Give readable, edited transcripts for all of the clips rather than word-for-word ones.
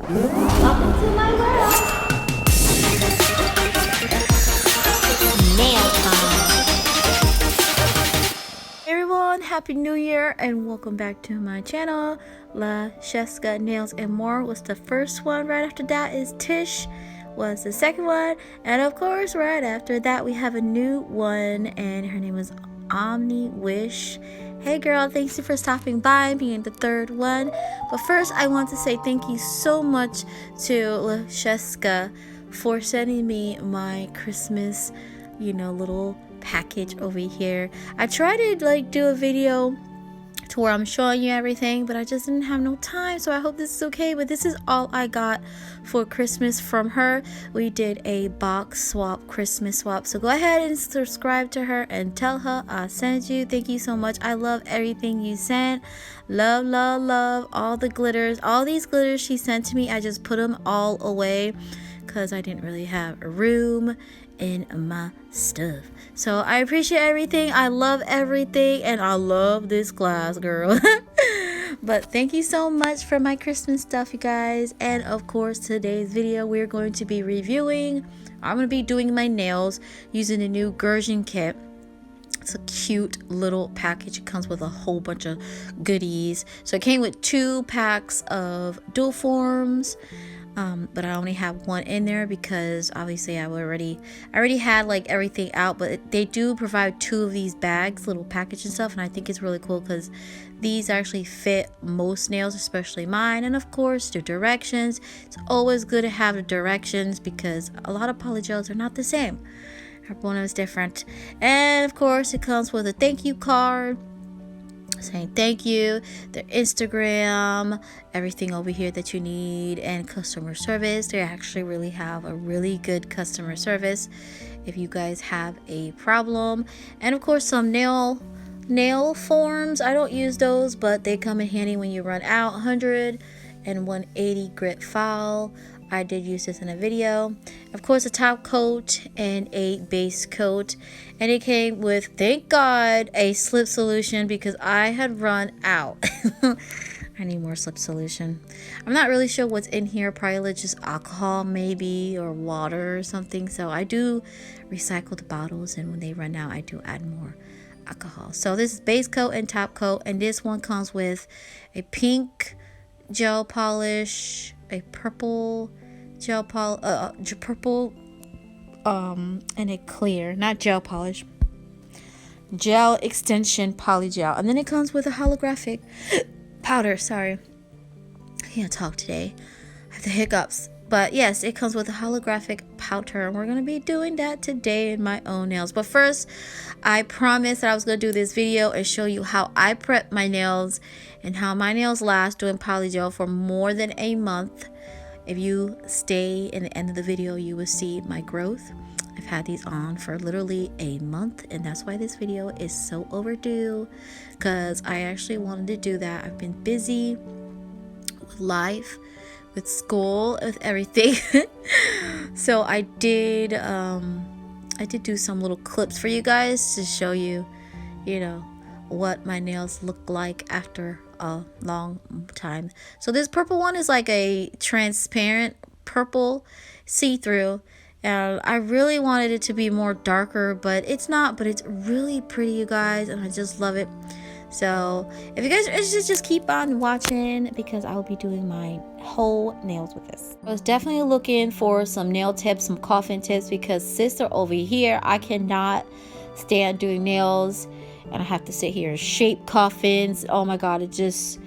Welcome to my world. Nail time. Hey everyone, happy new year and welcome back to my channel. Lasher Nails and More was the first one. Right after that is Tish was the second one, and of course right after that we have a new one and her name is Omni Wish. Hey girl, thanks for stopping by and being the third one. But first I want to say thank you so much to Lasher for sending me my Christmas, little package over here. I tried to do a video to where I'm showing you everything, but I just didn't have no time, so I hope this is okay. But this is all I got for Christmas from her. We did a box swap, Christmas swap, so go ahead and subscribe to her and tell her I sent you. Thank you so much. I love everything you sent. Love, love, love all the glitters. All these glitters she sent to me, I just put them all away because I didn't really have room in my stuff. So I appreciate everything. I love everything, and I love this glass, girl. But thank you so much for my Christmas stuff, you guys. And of course today's video we're going to be reviewing, I'm going to be doing my nails using the new Gurgeon kit. It's a cute little package. It comes with a whole bunch of goodies. So it came with 2 packs of dual forms. But I only have one in there because obviously I already had everything out, but they do provide 2 of these bags, little package and stuff, and I think it's really cool because these actually fit most nails, especially mine. And of course the directions, it's always good to have the directions because a lot of polygels are not the same. Everyone is different. And of course it comes with a thank you card saying thank you, their Instagram, everything over here that you need, and customer service. They actually really have a really good customer service if you guys have a problem. And of course some nail forms. I don't use those, but they come in handy when you run out. 100 and 180 grit file. I did use this in a video. Of course a top coat and a base coat, and it came with, thank God, a slip solution because I had run out. I need more slip solution. I'm not really sure what's in here, probably just alcohol maybe, or water or something. So I do recycle the bottles, and when they run out I do add more alcohol. So this is base coat and top coat, and this one comes with a pink gel polish, a purple gel purple and a clear, not gel polish, gel extension polygel, and then it comes with a holographic powder. Sorry, I can't talk today, I have the hiccups. But yes, it comes with a holographic powder, and we're going to be doing that today in my own nails. But first, I promised that I was going to do this video and show you how I prep my nails and how my nails last doing polygel for more than a month. If you stay in the end of the video, you will see my growth. I've had these on for literally a month, and that's why this video is so overdue, because I actually wanted to do that. I've been busy with life, with school, with everything. So I did do some little clips for you guys to show you, what my nails look like after a long time. So this purple one is like a transparent purple, see-through, and I really wanted it to be more darker, but it's not. But it's really pretty, you guys, and I just love it. So if you guys are interested, just keep on watching because I will be doing my whole nails with this. I was definitely looking for some nail tips, some coffin tips, because sister over here, I cannot stand doing nails and I have to sit here and shape coffins. Oh my god, it just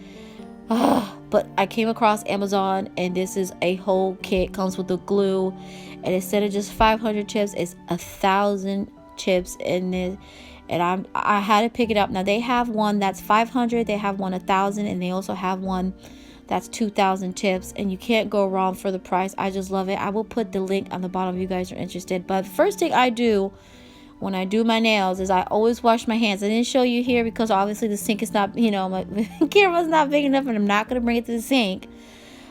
but I came across Amazon, and this is a whole kit. Comes with the glue, and instead of just 500 chips, it's 1,000 chips in it. And I had to pick it up. Now they have one that's 500, they have one 1,000, and they also have one that's 2,000 chips, and you can't go wrong for the price. I just love it. I will put the link on the bottom if you guys are interested. But first thing I do when I do my nails is I always wash my hands. I didn't show you here because obviously the sink is not, my camera's not big enough, and I'm not going to bring it to the sink.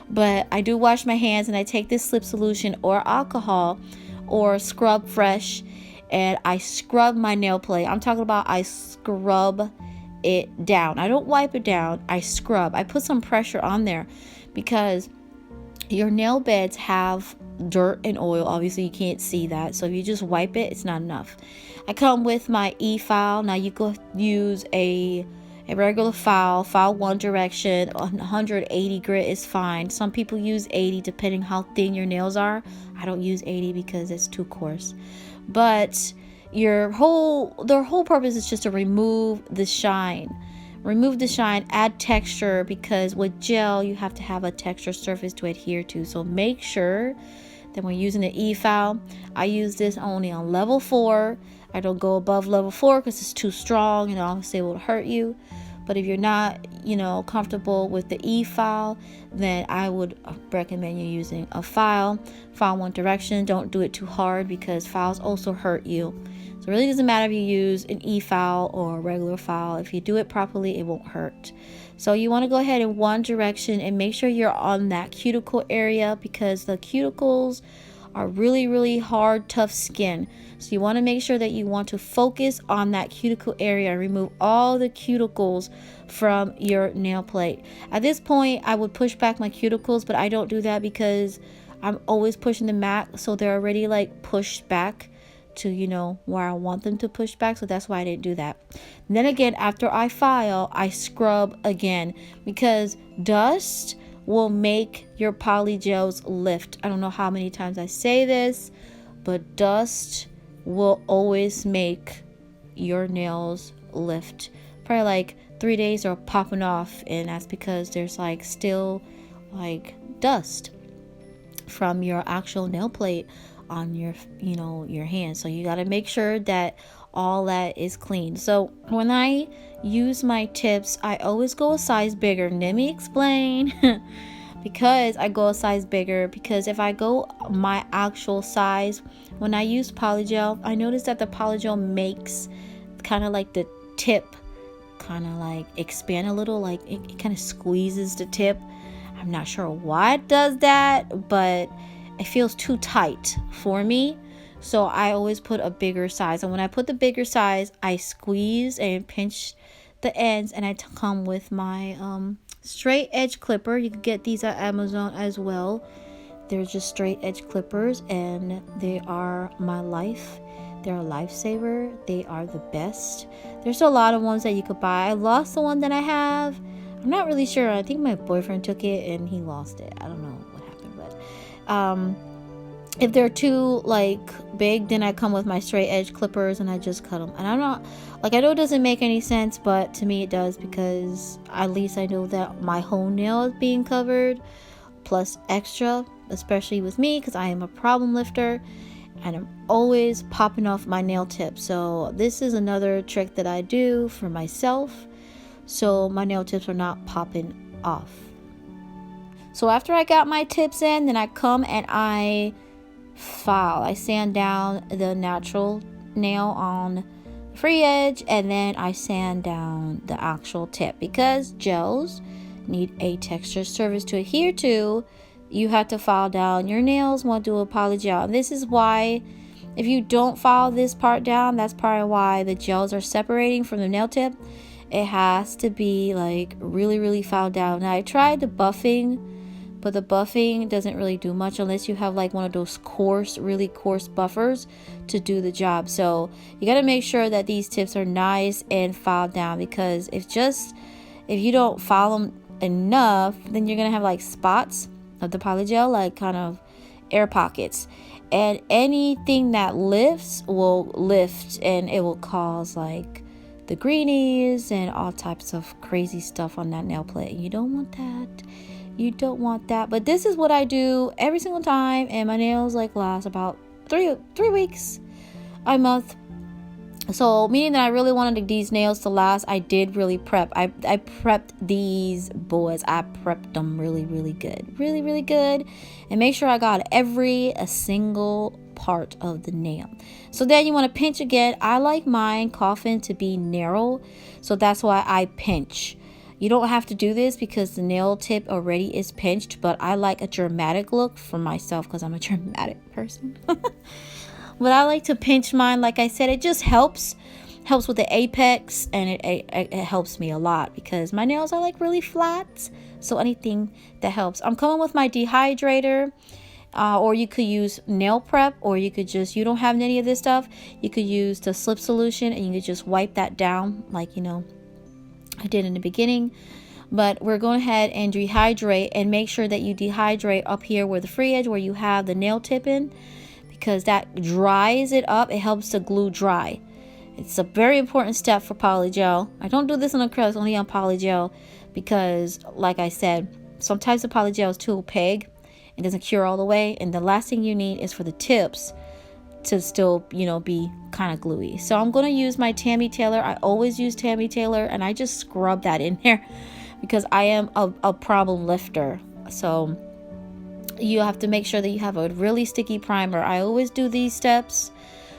But I do wash my hands, and I take this slip solution or alcohol or scrub fresh, and I scrub my nail plate. I'm talking about I scrub it down. I don't wipe it down. I scrub. I put some pressure on there because your nail beds have dirt and oil. Obviously you can't see that, so if you just wipe it, it's not enough. I come with my e-file. Now you go use a regular file one direction. 180 grit is fine. Some people use 80 depending how thin your nails are. I don't use 80 because it's too coarse. But the whole purpose is just to remove the shine. Remove the shine, add texture, because with gel you have to have a texture surface to adhere to. So make sure that when using the e-file, I use this only on level 4. I don't go above level 4 because it's too strong and obviously it will hurt you. But if you're not, comfortable with the e-file, then I would recommend you using a file one direction. Don't do it too hard because files also hurt you. So it really doesn't matter if you use an e-file or a regular file. If you do it properly, it won't hurt. So you want to go ahead in one direction and make sure you're on that cuticle area, because the cuticles are really, really hard, tough skin. So you want to make sure that you want to focus on that cuticle area and remove all the cuticles from your nail plate. At this point, I would push back my cuticles, but I don't do that because I'm always pushing them back. So they're already like pushed back to, where I want them to push back. So that's why I didn't do that. And then again, after I file, I scrub again, because dust will make your polygels lift. I don't know how many times I say this, but dust will always make your nails lift. Probably like 3 days are popping off, and that's because there's like still like dust from your actual nail plate on your your hand. So you got to make sure that all that is clean. So when I use my tips, I always go a size bigger. Let me explain. Because I go a size bigger, because if I go my actual size, when I use polygel, I notice that the polygel makes kind of like the tip kind of like expand a little, like it kind of squeezes the tip. I'm not sure why it does that, but it feels too tight for me. So I always put a bigger size, and when I put the bigger size, I squeeze and pinch the ends, and I come with my straight edge clipper. You can get these at Amazon as well. They're just straight edge clippers, and they are my life. They're a lifesaver. They are the best. There's a lot of ones that you could buy. I lost the one that I have. I'm not really sure. I think my boyfriend took it and he lost it. I don't know what happened, but if they're too like big, then I come with my straight edge clippers and I just cut them. And I'm not like, I know it doesn't make any sense, but to me it does, because at least I know that my whole nail is being covered plus extra, especially with me because I am a problem lifter and I'm always popping off my nail tips. So this is another trick that I do for myself, so my nail tips are not popping off. So after I got my tips in, then I come and I file. I sand down the natural nail on the free edge, and then I sand down the actual tip, because gels need a texture surface to adhere to. You have to file down your nails while doing polygel, and this is why if you don't file this part down, that's probably why the gels are separating from the nail tip. It has to be like really, really filed down. Now I tried the buffing, but the buffing doesn't really do much unless you have like one of those coarse, really coarse buffers to do the job. So you got to make sure that these tips are nice and filed down, because if you don't file them enough, then you're gonna have like spots of the polygel, like kind of air pockets, and anything that lifts will lift, and it will cause like the greenies and all types of crazy stuff on that nail plate. You don't want that. You don't want that. But this is what I do every single time, and my nails like last about three weeks, a month. So meaning that I really wanted these nails to last, I did really prep. I prepped these boys. I prepped them really, really good, really, really good, and make sure I got a single part of the nail. So then you want to pinch again. I like mine coffin to be narrow, so that's why I pinch. You don't have to do this because the nail tip already is pinched, but I like a dramatic look for myself because I'm a dramatic person. But I like to pinch mine. Like I said, it just helps with the apex, and it helps me a lot because my nails are like really flat, So anything that helps. I'm coming with my dehydrator. Or you could use nail prep, or you could just, you don't have any of this stuff, you could use the slip solution and you could just wipe that down like, you know, I did in the beginning. But we're going ahead and dehydrate, and make sure that you dehydrate up here where the free edge, where you have the nail tip in, because that dries it up. It helps the glue dry. It's a very important step for polygel. I don't do this on acrylics, only on polygel, because like I said, some types of polygel is too opaque. It doesn't cure all the way, and the last thing you need is for the tips to still, you know, be kind of gluey. So I'm going to use my Tammy Taylor. I always use Tammy Taylor, and I just scrub that in there because I am a problem lifter. So you have to make sure that you have a really sticky primer. I always do these steps.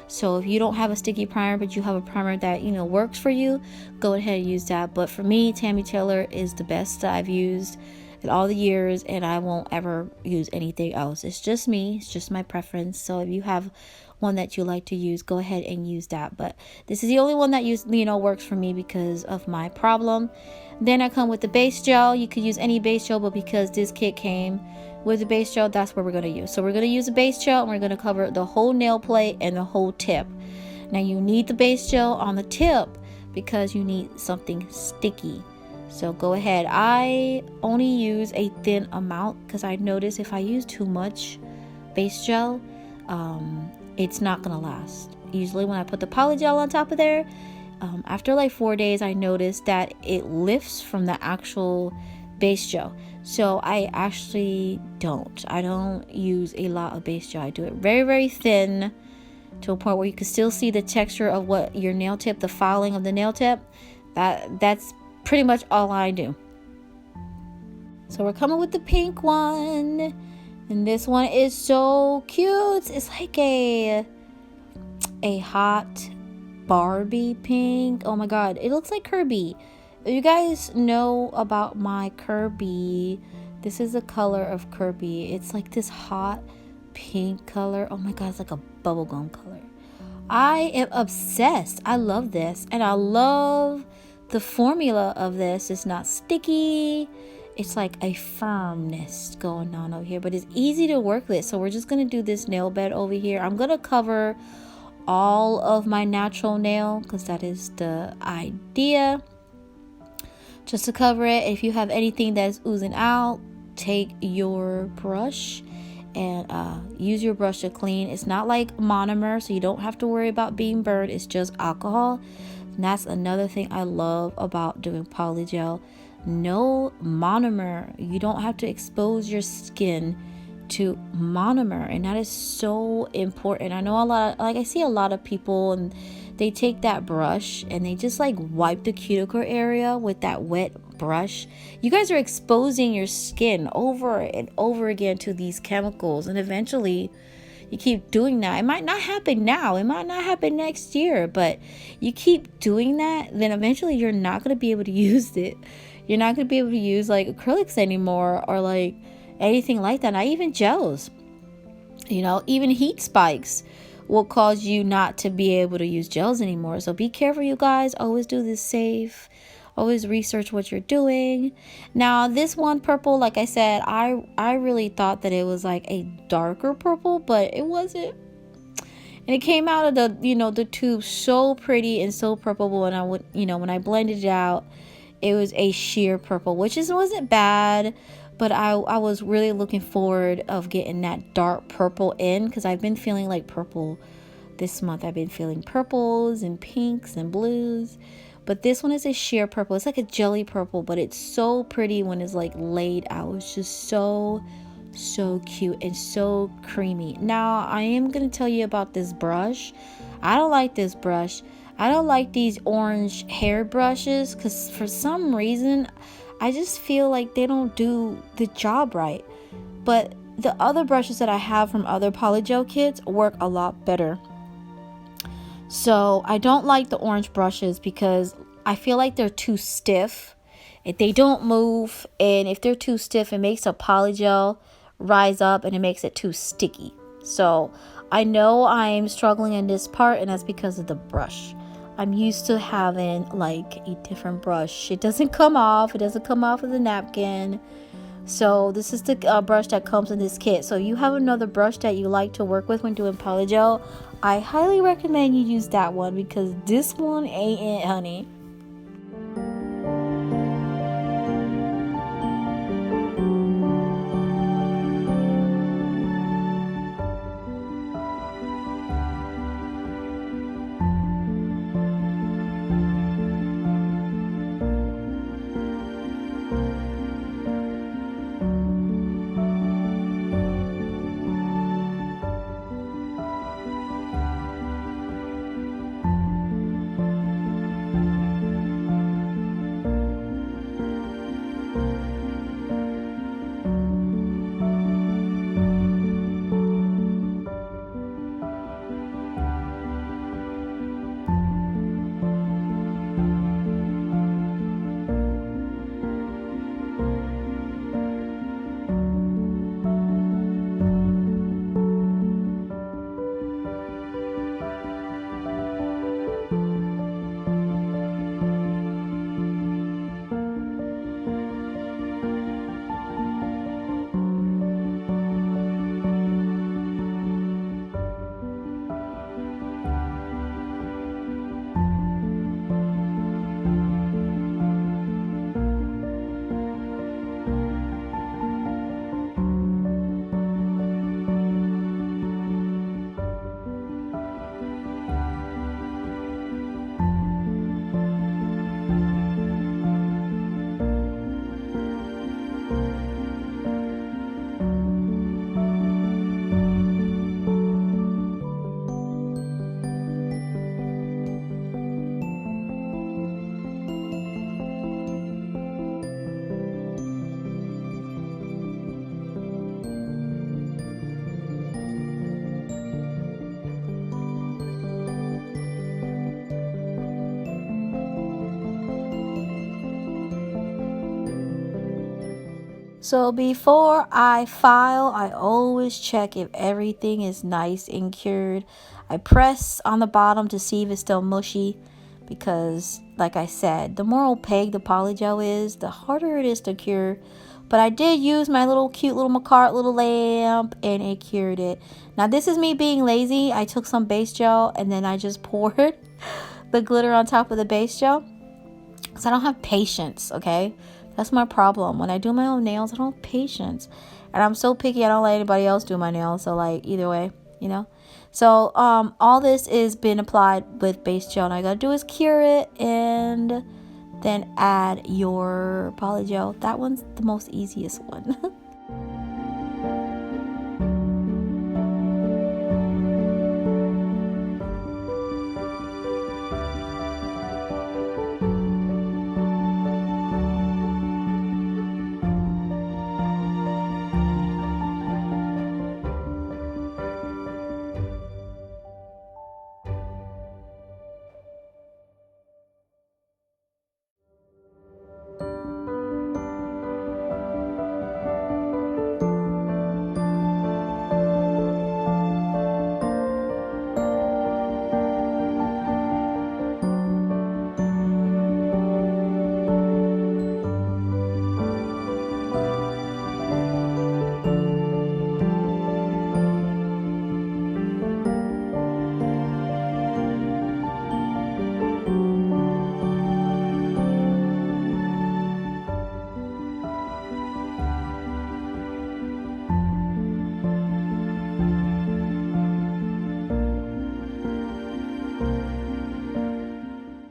So if you don't have a sticky primer, but you have a primer that, you know, works for you, go ahead and use that. But for me, Tammy Taylor is the best that I've used in all the years, and I won't ever use anything else. It's just me, it's just my preference. So if you have one that you like to use, go ahead and use that. But this is the only one that works for me because of my problem. Then I come with the base gel. You could use any base gel, but because this kit came with the base gel, that's what we're going to use. So we're going to use a base gel, and we're going to cover the whole nail plate and the whole tip. Now you need the base gel on the tip because you need something sticky. So go ahead. I only use a thin amount because I notice if I use too much base gel, it's not gonna last. Usually when I put the polygel on top of there, after like 4 days, I notice that it lifts from the actual base gel. So I actually I don't use a lot of base gel. I do it very, very thin, to a point where you can still see the texture of what your nail tip, the filing of the nail tip. That's pretty much all I do. So we're coming with the pink one, and this one is so cute. It's like a hot Barbie pink. Oh my god, it looks like Kirby. If you guys know about my Kirby, this is the color of Kirby. It's like this hot pink color. Oh my god, it's like a bubblegum color. I am obsessed. I love this, and I love the formula of this. Is not sticky. It's like a firmness going on over here, but it's easy to work with. So we're just going to do this nail bed over here. I'm going to cover all of my natural nail because that is the idea. Just to cover it. If you have anything that's oozing out, take your brush and use your brush to clean. It's not like monomer, so you don't have to worry about being burned. It's just alcohol. And that's another thing I love about doing polygel. No monomer. You don't have to expose your skin to monomer, and that is so important. I know I see a lot of people, and they take that brush and they just like wipe the cuticle area with that wet brush. You guys are exposing your skin over and over again to these chemicals, and eventually you keep doing that. It might not happen now, it might not happen next year, but you keep doing that, then eventually you're not going to be able to use it. You're not going to be able to use like acrylics anymore, or like anything like that. Not even gels. You know, even heat spikes will cause you not to be able to use gels anymore. So be careful, you guys. Always do this safe. Always research what you're doing. Now this one purple, like I said, I really thought that it was like a darker purple, but it wasn't. And it came out of the tube so pretty and so purple. When I blended it out, it was a sheer purple, which wasn't bad. But I was really looking forward of getting that dark purple in, because I've been feeling like purple this month. I've been feeling purples and pinks and blues. But this one is a sheer purple. It's like a jelly purple, but it's so pretty when it's like laid out. It's just so cute and so creamy. Now, I am going to tell you about this brush. I don't like this brush. I don't like these orange hair brushes, because for some reason, I just feel like they don't do the job right. But the other brushes that I have from other polygel kits work a lot better. So I don't like the orange brushes because I feel like they're too stiff. If they don't move, and if they're too stiff, it makes a polygel rise up and it makes it too sticky. So I know I'm struggling in this part, and that's because of the brush. I'm used to having like a different brush. It doesn't come off. It doesn't come off of the napkin. So this is the brush that comes in this kit. So you have another brush that you like to work with when doing polygel, I highly recommend you use that one, because this one ain't it, honey. So before I file, I always check if everything is nice and cured. I press on the bottom to see if it's still mushy, because like I said, the more opaque the polygel is, the harder it is to cure. But I did use my little cute little Makartt little lamp and it cured it. Now this is me being lazy. I took some base gel and then I just poured the glitter on top of the base gel, because I don't have patience, okay? That's my problem. When I do my own nails, I don't have patience. And I'm so picky, I don't let anybody else do my nails. So like either way, you know. So all this is been applied with base gel. And all I gotta do is cure it and then add your polygel. That one's the most easiest one.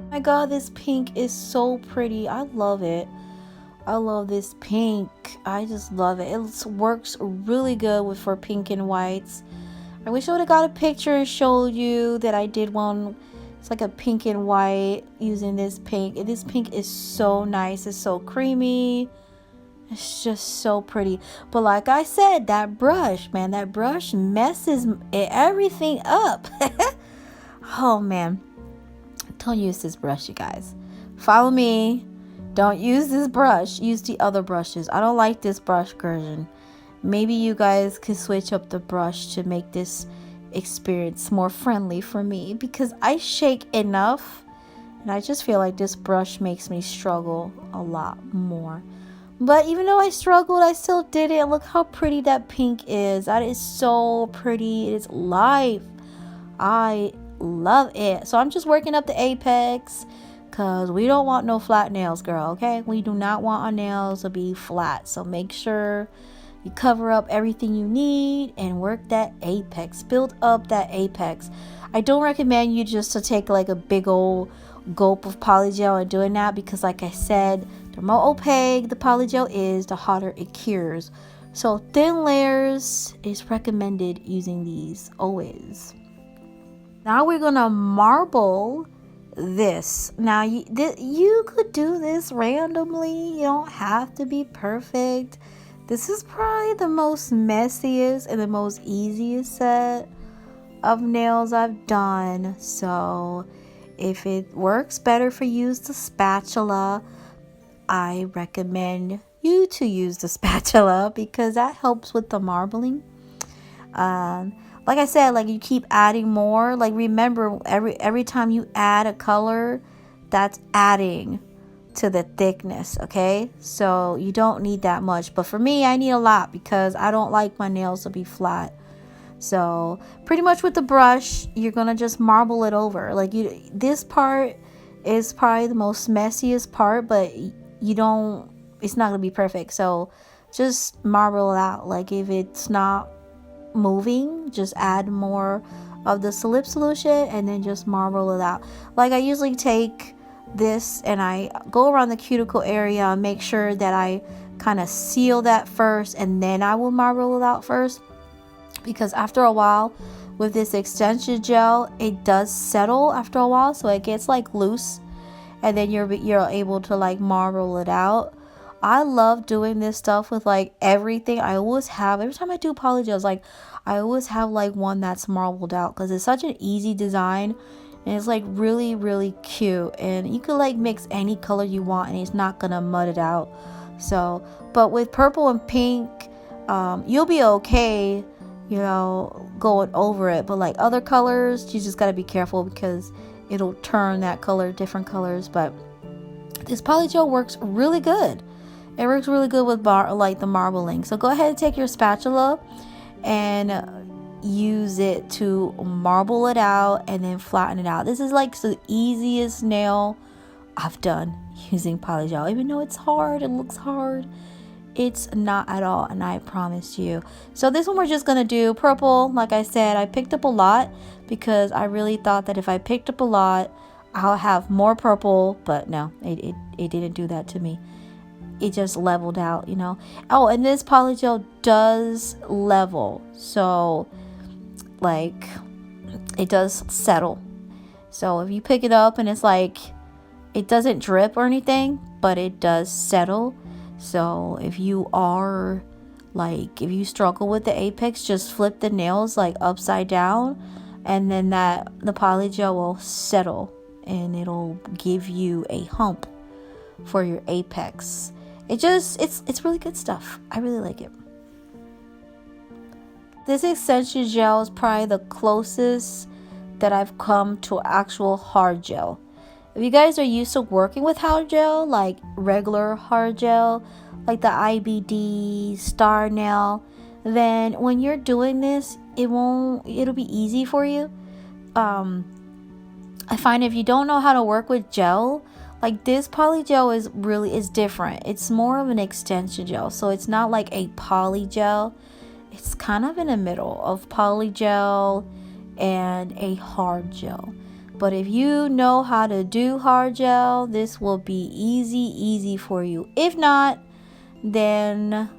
My god, this pink is so pretty. I love it. I love this pink. I just love it. It works really good with for pink and whites. I wish I would have got a picture and showed you that I did one. It's like a pink and white using this pink. And this pink is so nice. It's so creamy. It's just so pretty. But like I said, that brush, man, that brush messes everything up. Oh man. Don't use this brush, you guys. Follow me. Don't use this brush. Use the other brushes. I don't like this brush, Gurgeon. Maybe you guys could switch up the brush to make this experience more friendly for me, because I shake enough And I just feel like this brush makes me struggle a lot more. But even though I struggled, I still did it. Look how pretty that pink is. That is so pretty. It is life. I love it. So I'm just working up the apex because we don't want no flat nails, girl, okay? We do not want our nails to be flat. So make sure you cover up everything you need and work that apex. Build up that apex. I don't recommend you just to take like a big old gulp of polygel and doing that, because like I said, the more opaque the polygel is, the hotter it cures. So thin layers is recommended using these always. Now we're gonna marble this. Now you could do this randomly. You don't have to be perfect. This is probably the most messiest and the most easiest set of nails I've done. So if it works better for you, use the spatula. I recommend you to use the spatula because that helps with the marbling. Like I said, like you keep adding more. Like remember, every time you add a color, that's adding to the thickness, okay? So you don't need that much, but for me, I need a lot because I don't like my nails to be flat. So pretty much with the brush, you're gonna just marble it over. Like this part is probably the most messiest part, but it's not gonna be perfect. So just marble it out. Like if it's not moving, just add more of the lip solution and then just marble it out. Like I usually take this and I go around the cuticle area and make sure that I kind of seal that first, and then I will marble it out first, because after a while with this extension gel, it does settle after a while, so it gets like loose, and then you're able to like marble it out. I love doing this stuff with like everything. I always have, every time I do polygels, like I always have like one that's marbled out because it's such an easy design and it's like really, really cute, and you could like mix any color you want and it's not gonna mud it out. So, but with purple and pink, you'll be okay, you know, going over it. But like other colors, you just gotta be careful because it'll turn that color different colors. But this polygel works really good. It works really good with like the marbling. So go ahead and take your spatula and use it to marble it out and then flatten it out. This is like the easiest nail I've done using polygel. Even though it's hard, it looks hard, it's not at all, and I promise you. So this one we're just gonna do purple. Like I said, I picked up a lot because I really thought that if I picked up a lot, I'll have more purple, but no, it didn't do that to me. It just leveled out, you know. Oh, and this polygel does level, so like it does settle. So if you pick it up and it's like it doesn't drip or anything, but it does settle. So if you are like, if you struggle with the apex, just flip the nails like upside down, and then the polygel will settle and it'll give you a hump for your apex. It's really good stuff. I really like it. This extension gel is probably the closest that I've come to actual hard gel. If you guys are used to working with hard gel, like regular hard gel, like the IBD, Star Nail, then when you're doing this, it'll be easy for you. I find if you don't know how to work with gel, like this polygel is different. It's more of an extension gel, so it's not like a polygel. It's kind of in the middle of polygel and a hard gel. But if you know how to do hard gel, this will be easy for you. If not, then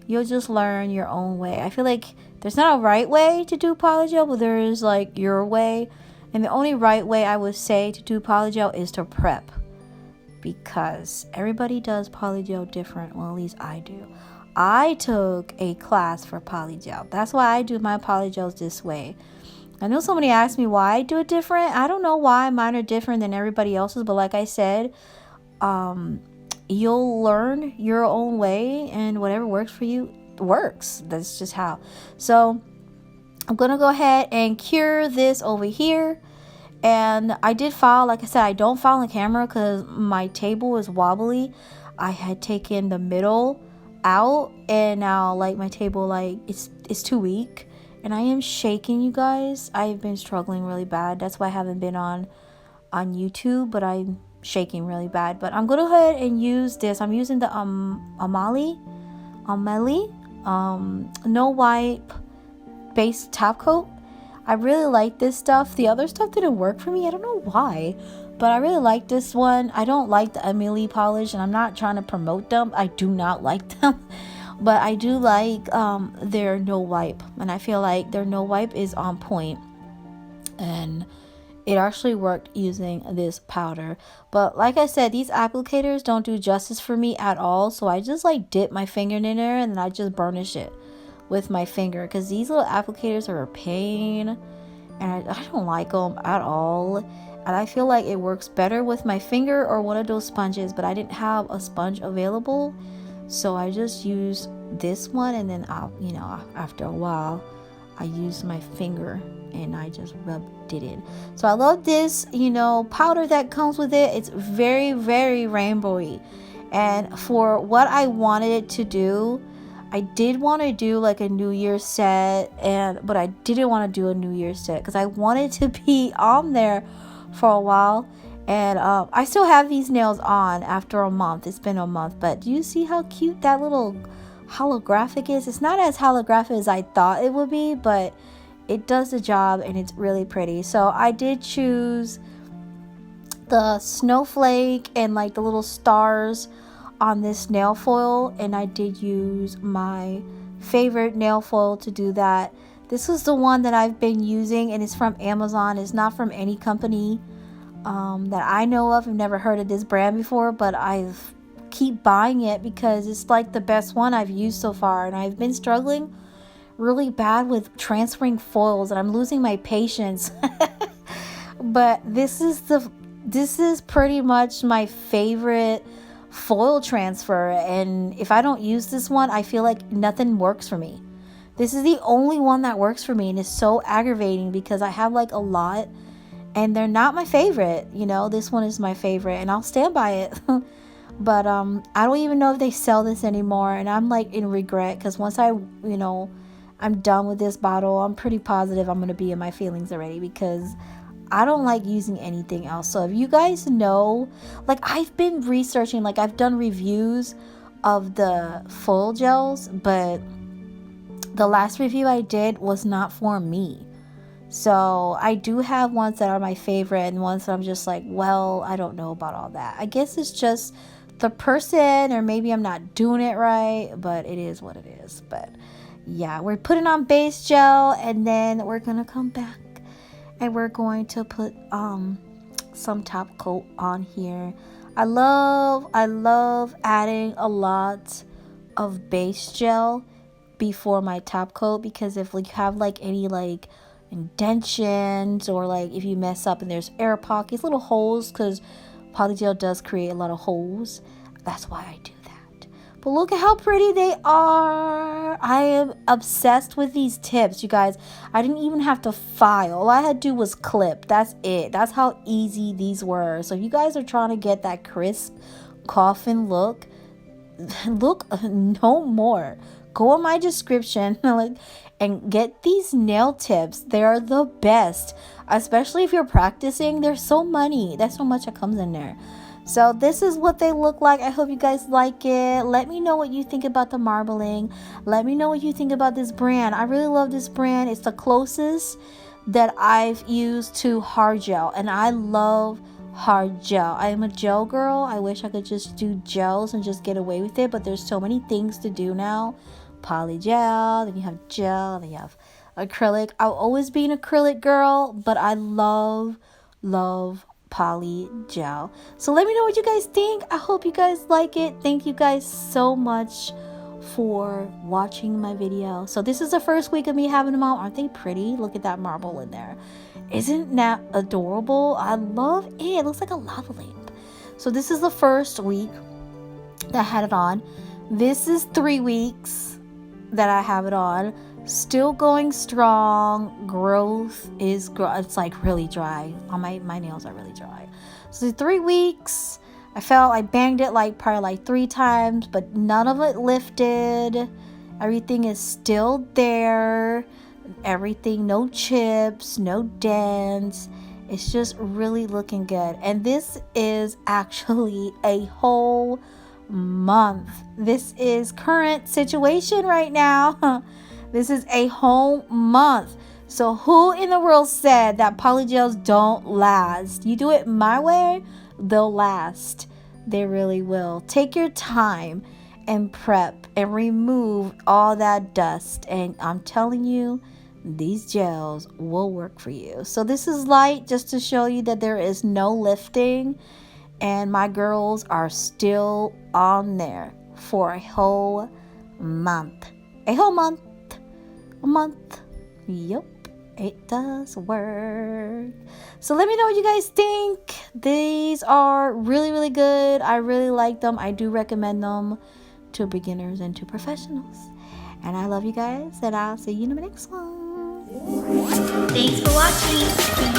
you'll just learn your own way. I feel like there's not a right way to do polygel, but there is like your way. And the only right way I would say to do polygel is to prep, because everybody does polygel different. Well, at least I do. I took a class for polygel. That's why I do my polygels this way. I know somebody asked me why I do it different. I don't know why mine are different than everybody else's, but like I said, you'll learn your own way, and whatever works for you works. That's just how. So I'm gonna go ahead and cure this over here, And I did file, like I said, I don't file on camera because my table is wobbly. I had taken the middle out, and now like my table, like it's too weak, and I am shaking, you guys. I've been struggling really bad. That's why I haven't been on YouTube, but I'm shaking really bad. But I'm gonna go ahead and use this. I'm using the Amelie no wipe base top coat. I really like this stuff. The other stuff didn't work for me. I don't know why, but I really like this one. I don't like the Amelie polish, and I'm not trying to promote them. I do not like them, but I do like their no wipe, and I feel like their no wipe is on point, and it actually worked using this powder. But like I said, these applicators don't do justice for me at all, so I just like dip my finger in there and then I just burnish it with my finger, because these little applicators are a pain, and I don't like them at all. And I feel like it works better with my finger or one of those sponges, but I didn't have a sponge available, so I just used this one, and then after a while I used my finger and I just rubbed it in. So I love this powder that comes with it. It's very, very rainbowy, and for what I wanted it to do, I did want to do like a New Year's set, but I didn't want to do a New Year's set because I wanted to be on there for a while. And I still have these nails on after a month. It's been a month, but do you see how cute that little holographic is? It's not as holographic as I thought it would be, but it does the job and it's really pretty. So I did choose the snowflake and like the little stars on this nail foil, and I did use my favorite nail foil to do that. This is the one that I've been using, and it's from Amazon. It's not from any company that I know of. I've never heard of this brand before, but I keep buying it because it's like the best one I've used so far, and I've been struggling really bad with transferring foils, and I'm losing my patience. But this is pretty much my favorite foil transfer, and if I don't use this one, I feel like nothing works for me. This is the only one that works for me, and it's so aggravating because I have like a lot and they're not my favorite. This one is my favorite, and I'll stand by it. But I don't even know if they sell this anymore, and I'm like in regret because once I'm done with this bottle, I'm pretty positive I'm gonna be in my feelings already because I don't like using anything else. So if you guys know, like I've been researching, like I've done reviews of the full gels, but the last review I did was not for me. So I do have ones that are my favorite and ones that I'm just like, well, I don't know about all that. I guess it's just the person, or maybe I'm not doing it right, but it is what it is. But yeah, we're putting on base gel, and then we're gonna come back and we're going to put some top coat on here. I love adding a lot of base gel before my top coat, because if like you have like any like indentions, or like if you mess up and there's air pockets, little holes, because polygel does create a lot of holes, that's why I do that. But look at how pretty they are. I am obsessed with these tips, you guys. I didn't even have to file. All I had to do was clip. That's it. That's how easy these were. So if you guys are trying to get that crisp coffin look no more. Go in my description and get these nail tips. They're the best, especially if you're practicing. There's so much that comes in there. So this is what they look like. I hope you guys like it. Let me know what you think about the marbling. Let me know what you think about this brand. I really love this brand. It's the closest that I've used to hard gel, and I love hard gel. I am a gel girl. I wish I could just do gels and just get away with it, but there's so many things to do now. Polygel, then you have gel, then you have acrylic. I'll always be an acrylic girl, but I love polygel. So let me know what you guys think. I hope you guys like it. Thank you guys so much for watching my video. So this is the first week of me having them on. Aren't they pretty? Look at that marble in there. Isn't that adorable? I love it. It looks like a lava lamp. So this is the first week that I had it on. This is 3 weeks. that I have it on. Still going strong. Growth is it's like really dry. My nails are really dry. So 3 weeks. I felt I banged it like probably like 3 times, but none of it lifted. Everything is still there. Everything, no chips, no dents. It's just really looking good. And this is actually a whole month. This is current situation right now. This is a whole month. So who in the world said that polygels don't last? You do it my way, they'll last. They really will. Take your time and prep and remove all that dust. And I'm telling you, these gels will work for you. So this is light just to show you that there is no lifting. And my girls are still on there for a whole month. A whole month. A month. Yep. It does work. So let me know what you guys think. These are really, really good. I really like them. I do recommend them to beginners and to professionals. And I love you guys. And I'll see you in the next one. Thanks for watching.